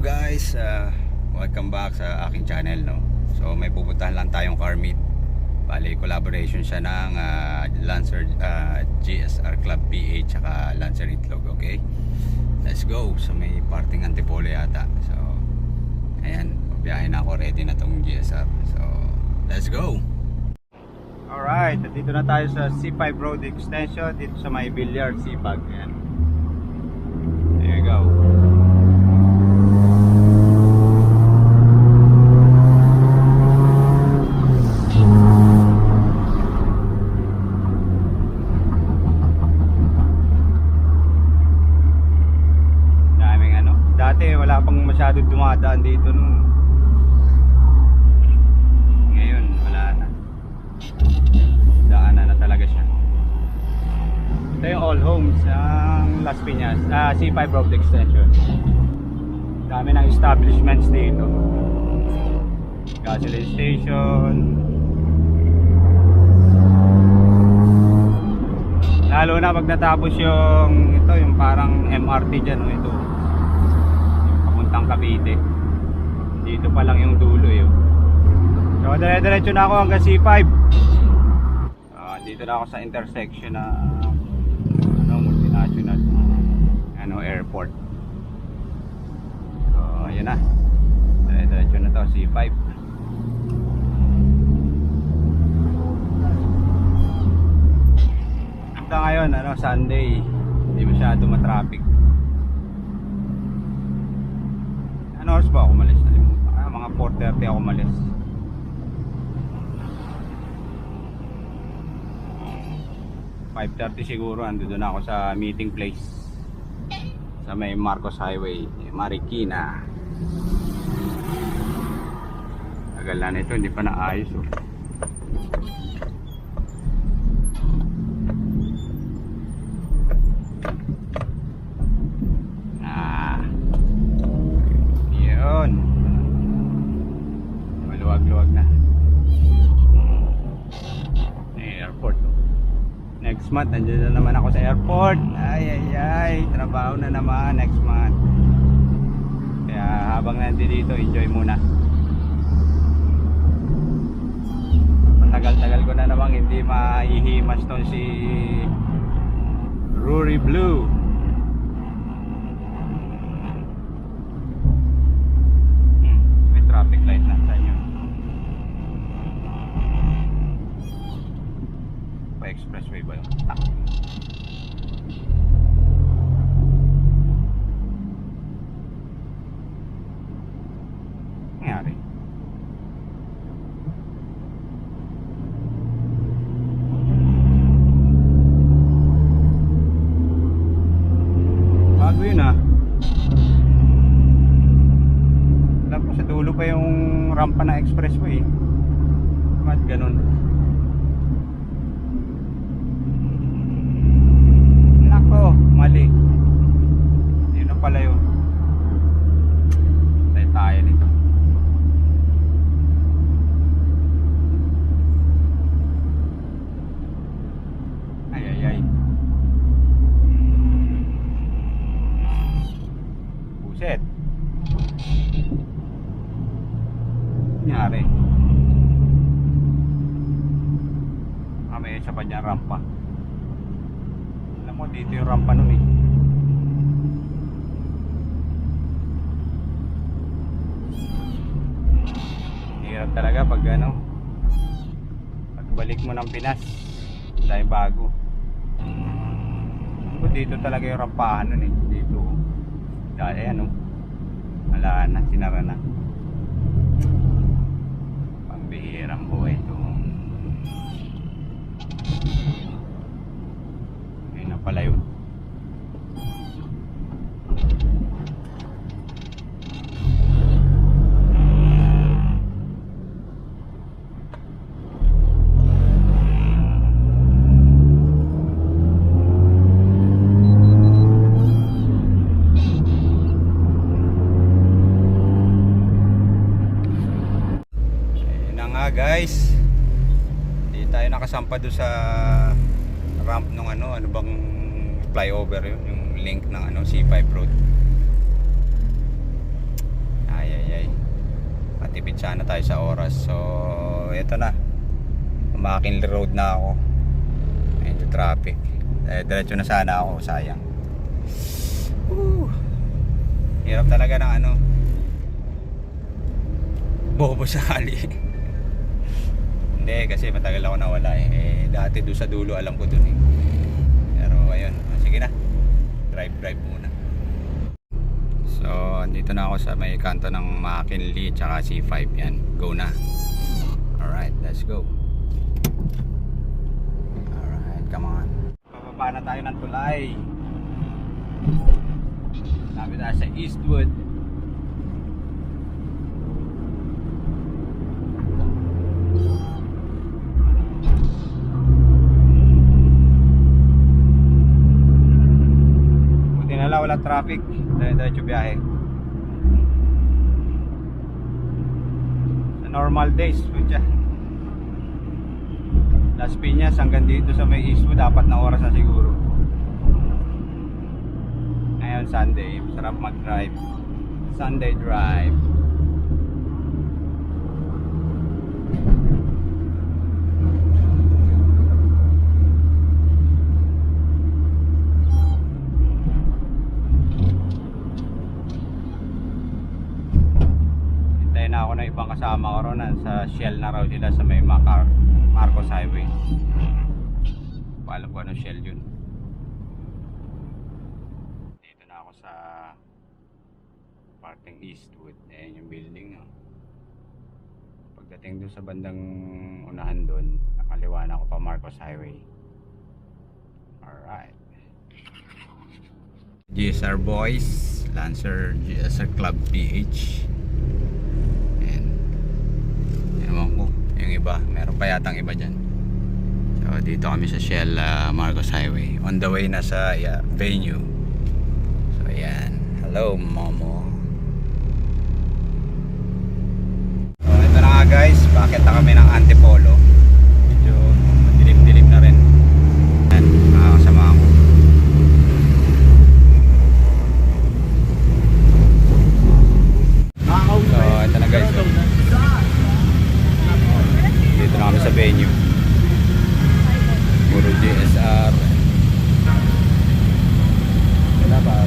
guys, welcome back sa aking channel, no. So may pupuntahan lang tayong car meet. Bali collaboration siya ng Lancer GSR Club PH at Lancer Itlog. Okay, let's go. So may parting Antipolo yata. So ayan, biyahe na ako, ready na tong GSR. So let's go. Alright, dito na tayo sa C5 Road Extension, dito sa may Villar Sipag. Ayan, there you go. Dati wala pang masyado dumadaan dito nun. Ngayon wala na. Daanan na talaga siya. Ito yung all homes ng Las Piñas, C5 Road Extension. Dami ng establishments dito. Gasoline station. Lalo na pag natapos yung ito, yung parang MRT dyan, no, ito. Papuntang Cavite. Dito pa lang yung dulo yun. So dire-diretso na ako hanggang C5. Dito na ako sa intersection na multinational airport. So ayun na, dire-diretso na to C5. Hanggang ngayon Sunday, hindi masyado matraffic. Ano oras ba ako umalis? Mga 4:30 ako umalis. 5:30 siguro andun na ako sa meeting place sa may Marcos Highway, Marikina. Tagal na nito, hindi pa naayos, oh. Yun, maluwag-luwag na airport, oh. Next month, nandiyan na naman ako sa airport. Ay, trabaho na naman next month. Kaya habang nandito, enjoy muna. Matagal-tagal ko na namang hindi maihimas tong si Rory Blue. May traffic light na sa inyo. Expressway ba yun? Nangyari? Bago yun, tapos sa dulo pa yung rampa na expressway. Ba't ganun? Mali. Yun na pala yun. Tayo nito. Ay. Buset. Nangyari. May isa pa dyan rampa. Dito yung rampa nun, eh. Hirap talaga pag pagbalik mo ng Pinas dahil bago. Dito talaga yung rampahan nun, eh. Dito dahil wala na, sinara na. Pambihirang buhay ito. Pala yun. Ayun na nga guys, hindi tayo nakasampa doon sa ramp nung ano bang flyover yun, yung link ng C5 road. madidiretsahan na tayo sa oras. So ito na, McKinley Road na ako. Medyo traffic, diretso na sana ako, sayang. Hirap talaga ng ano, bobo sa kali. Hindi, kasi matagal ako nawala dati doon sa dulo alam ko doon Pero ayun, sige na, drive muna. So andito na ako sa may kanto ng McKinley tsaka C5. Yan, go na. Alright, let's go. Alright, come on. Bababa na tayo ng tulay. Sabi tayo sa Eastwood. Buti na lang wala traffic. Diretso biyahe. Sa normal days, putya. Las Piñas hanggang dito sa may Eastwood, 4 na oras na siguro. Ngayon Sunday, masarap mag-drive. Sunday drive. Hintayin na ako ng ibang kasama ko ron. Sa Shell na raw sila sa may Marcos Highway. Paalam ko anong Shell yun. Sa parting Eastwood, ayan yung building, no? Pagdating doon sa bandang unahan doon, nakaliwa na ako pa Marcos Highway. Alright, GSR Boys, Lancer GSR Club PH. And ewan ko, yung iba, meron pa yatang iba dyan. So dito kami sa Shell Marcos Highway, on the way na sa venue. Ayan, hello Momo. So ito na nga guys, bakit na kami ng Antipolo. Medyo dilim-dilim na rin. Ayan, makakasama ko. So ito na guys, dito na kami sa venue. Puro GSR. Wala ba?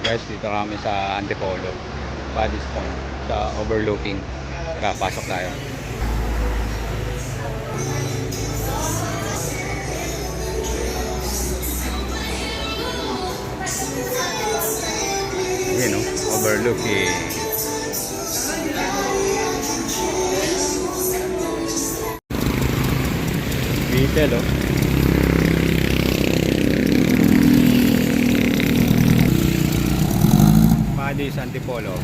Guys, dito kami sa Antipolo, Paddington, sa overlooking. Tara, pasok tayo. Ayan o, overlooking. Beetle o. Paddy's Antipolo.